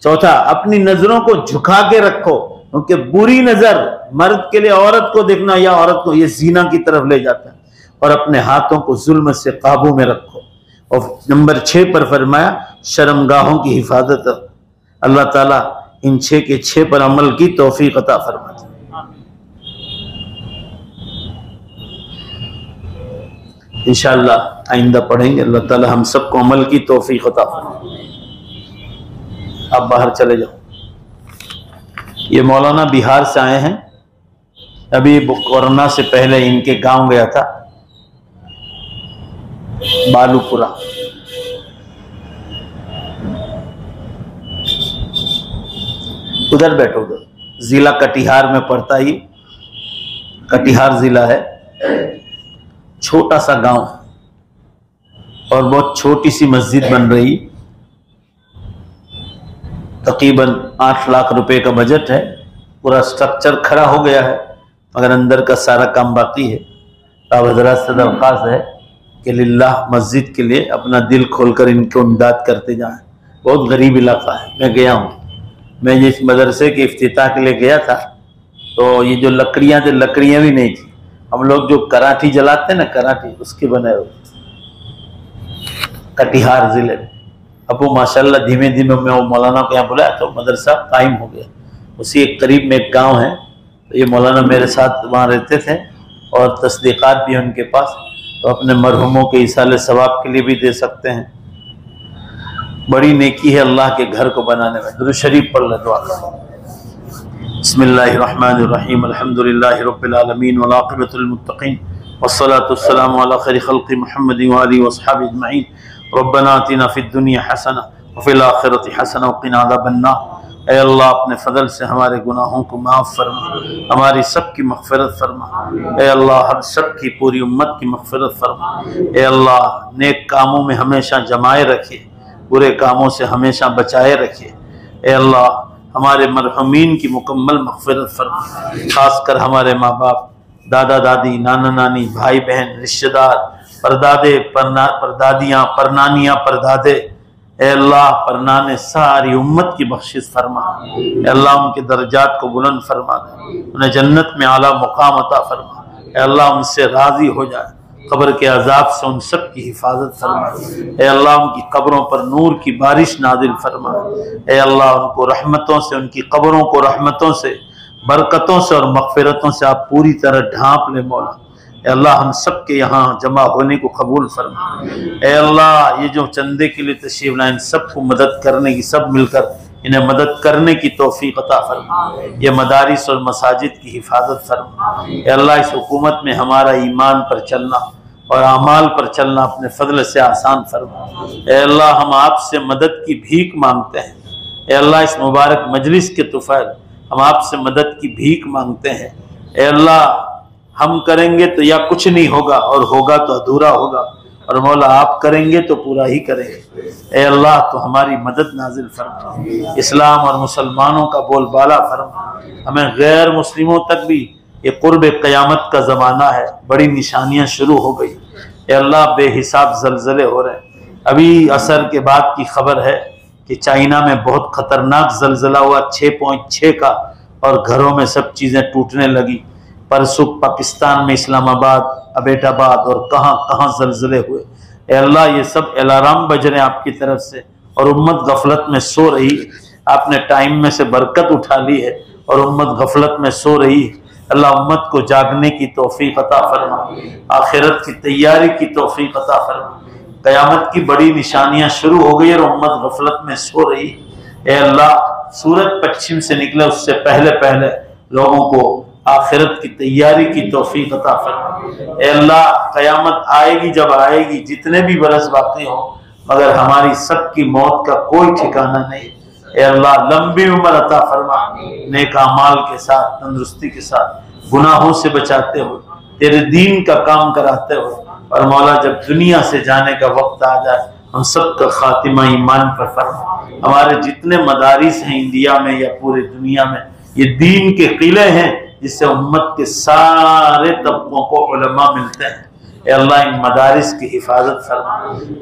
चौथा, अपनी नजरों को झुका के रखो, क्योंकि बुरी नजर मर्द के लिए औरत को देखना या औरत को, ये जीना की तरफ ले जाता है। और अपने हाथों को जुल्म से काबू में रखो। और नंबर 6 पर फरमाया शर्मगाहों की हिफाजत। अल्लाह ताला इन 6 के 6 पर अमल की तौफीक अता फरमाए। इंशाअल्लाह आइंदा पढ़ेंगे। अल्लाह ताला हम सबको अमल की तौफीक अता फरमाए। आप बाहर चले जाओ। ये मौलाना बिहार से आए हैं, अभी कोरोना से पहले इनके गांव गया था। बालूपुरा। उधर बैठो, उधर जिला कटिहार में पड़ता ही, कटिहार जिला है, छोटा सा गांव और बहुत छोटी सी मस्जिद बन रही, तकरीबन 8 लाख रुपए का बजट है। पूरा स्ट्रक्चर खड़ा हो गया है मगर अंदर का सारा काम बाकी है। आप हजरात से दरख्वास्त है कि लिल्लाह मस्जिद के लिए अपना दिल खोलकर इनको इमदाद करते जाएं। बहुत गरीब इलाका है। मैं गया हूँ, मैं जिस मदरसे के इफ्तिताह के लिए गया था तो ये जो लकड़ियाँ थी, लकड़ियाँ भी नहीं थी। हम लोग जो कराठी जलाते हैं ना, कराठी, उसके बने हुए कटिहार जिले में। अब वो माशाल्लाह धीमे धीमे मैं वो मौलाना को यहाँ बुलाया तो मदरसा कायम हो गया। उसी एक करीब में एक गांव है, तो ये मौलाना मेरे साथ वहाँ रहते थे और तस्दीकात भी है उनके पास, तो अपने मरहुमों के इसाले सवाब के लिए भी दे सकते हैं। बड़ी नेकी है अल्लाह के घर को बनाने में। दुरूद शरीफ पढ़ ले, दुआ करो। बिस्मिल्लाहिर्रहमानिर्रहीम, अल्हम्दुलिल्लाहि रब्बिल आलमीन वल आक़िबतुल मुत्तक़ीन वस्सलातु वस्सलामु अला खैरि खल्क़ि मुहम्मदिन व आलिहि वस्सहाबिहि अजमईन। रब्बना आतिना फिद दुनिया हसना व फिल आखिरति हसना व क़िना अज़ाबन्नार। ऐ अल्लाह अपने फजल से हमारे गुनाहों को माफ़ फरमा, हमारी सबकी मग़फ़िरत फरमा। ऐ अल्लाह हम सब की पूरी उम्मत की मग़फ़िरत फरमा। ऐ अल्लाह नेक कामों में हमेशा जमाए रखे, बुरे कामों से हमेशा बचाए रखे। ऐ अल्लाह हमारे मरहूमीन की मुकम्मल मग़फ़िरत फरमा, खासकर हमारे माँ बाप, दादा दादी, नाना नानी, भाई बहन, रिश्तेदार, परदादे, परदादियाँ, परनानियाँ, परदादे। ऐ अल्लाह परनाने सारी उम्मत की बख्शिश फरमा। ऐ अल्लाह उनके दर्जात को बुलंद फरमा दे, उन्हें जन्नत में आला मुकाम अता फरमा। ऐ अल्लाह उनसे राज़ी हो जाए, कब्र के अजाब से उन सब की हिफाजत फरमा। ऐ अल्लाह उनकी कब्रों पर नूर की बारिश नाजिल फरमा। ऐ अल्लाह उनको रहमतों से, उनकी कब्रों को रहमतों से, बरकतों से और मग़फ़िरतों से आप पूरी तरह ढांप ले मौला। ऐ अल्लाह हम सब के यहाँ जमा होने को कबूल फरमा। ऐ अल्लाह ये जो चंदे के लिए तशरीफ लाए, सबको मदद करने की, सब मिलकर इन्हें मदद करने की तौफीक अता फरमा। ये मदारिस और मसाजिद की हिफाजत फरमा। ऐ अल्लाह इस हुकूमत में हमारा ईमान पर चलना और अमाल पर चलना अपने फजल से आसान फरमा। ऐ अल्लाह हम आपसे मदद की भीख मांगते हैं। ऐ अल्लाह इस मुबारक मजलिस के तुफ़ैल हम आपसे मदद की भीख मांगते हैं। ऐ अल्लाह हम करेंगे तो या कुछ नहीं होगा और होगा तो अधूरा होगा, और मौला आप करेंगे तो पूरा ही करेंगे। ऐ अल्लाह तो हमारी मदद नाजिल फरमा, इस्लाम और मुसलमानों का बोलबाला फरमा। हमें गैर मुस्लिमों तक भी ये कुर्ब क़यामत का ज़माना है, बड़ी निशानियां शुरू हो गई। ऐ अल्लाह बेहिसाब ज़लज़ले हो रहे हैं। अभी असर के बाद की खबर है कि चाइना में बहुत ख़तरनाक ज़लज़ला हुआ 6.6 का, और घरों में सब चीज़ें टूटने लगी। परसों पाकिस्तान में इस्लामाबाद, अबेटाबाद और कहाँ कहाँ ज़लज़ले हुए। ऐ अल्लाह ये सब अलार्म बज रहे हैं आपकी तरफ से, और उम्मत गफलत में सो रही है। आपने टाइम में से बरकत उठा ली है और उम्मत गफलत में सो रही है। अल्लाह उम्मत को जागने की तौफीक अता फरमा, आखिरत की तैयारी की तौफीक अता फरमा। क़यामत की बड़ी निशानियां शुरू हो गई और उम्मत गफलत में सो रही है। ऐ अल्लाह सूरज पश्चिम से निकले उससे पहले पहले लोगों को आखिरत की तैयारी की तौफीक अता फरमा। ऐ अल्लाह क़यामत आएगी जब आएगी, जितने भी बरस बाकी हों, मगर हमारी सबकी मौत का कोई ठिकाना नहीं। ऐ अल्लाह लंबी उम्र अता फरमा, नेक अमाल के साथ, तंदुरुस्ती के साथ, गुनाहों से बचाते हो, तेरे दीन का काम कराते हो। और मौला जब दुनिया से जाने का वक्त आ जाए, हम सब का खातिमा ईमान पर फरमा। हमारे जितने मदारिस हैं इंडिया में या पूरी दुनिया में, ये दीन के किले हैं जिससे उम्मत के सारे तबकों को उलमा मिलते हैं। ऐ अल्लाह इन मदारिस की हिफाजत फरमा,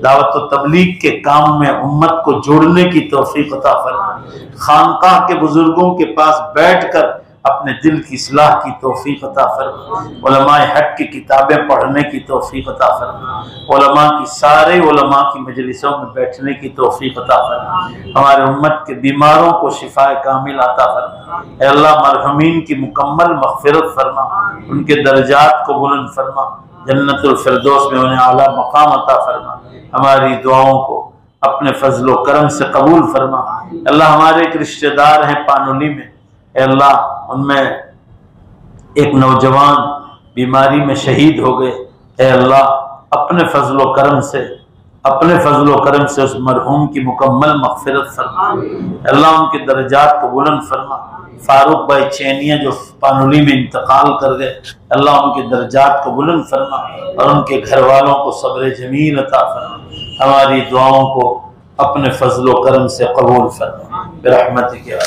दावत व तबलीग के काम में उम्मत को जोड़ने की तौफीक अता फरमा। खानकाह के बुजुर्गों के पास बैठकर अपने दिल की इस्लाह की तौफीक अता फरमा। उलमाए हक की किताबें पढ़ने की तौफीक अता फरमा। उलमा की सारे उलमा की मजलिसों में बैठने की तौफीक अता फरमा। हमारे उम्मत के बीमारों को शिफाए कामिल अता फरमा। ऐ अल्लाह मरहूमीन की मुकम्मल मग़फ़िरत फरमा, उनके दर्जात को बुलंद फरमा, जन्नतुल फिरदौस में उन्हें आला मकाम अता फरमा। हमारी दुआओं को अपने फजलो करम से कबूल फरमा। अल्लाह हमारे एक रिश्तेदार हैं पानोली में, अल्लाह उनमें एक नौजवान बीमारी में शहीद हो गए। ऐ अल्लाह अपने फजलो करम से उस मरहूम की मुकम्मल मग़फ़िरत फरमा। अल्लाह उनके दर्जात को बुलंद फरमा। फारूक भाई चैनिया जो पानुली में इंतकाल कर गए, अल्लाह उनके दर्जात को बुलंद फरमा और उनके घर वालों को सब्र जमील अता फरमा। हमारी दुआओं को अपने फजलो करम से कबूल फरमा। रहमतिक या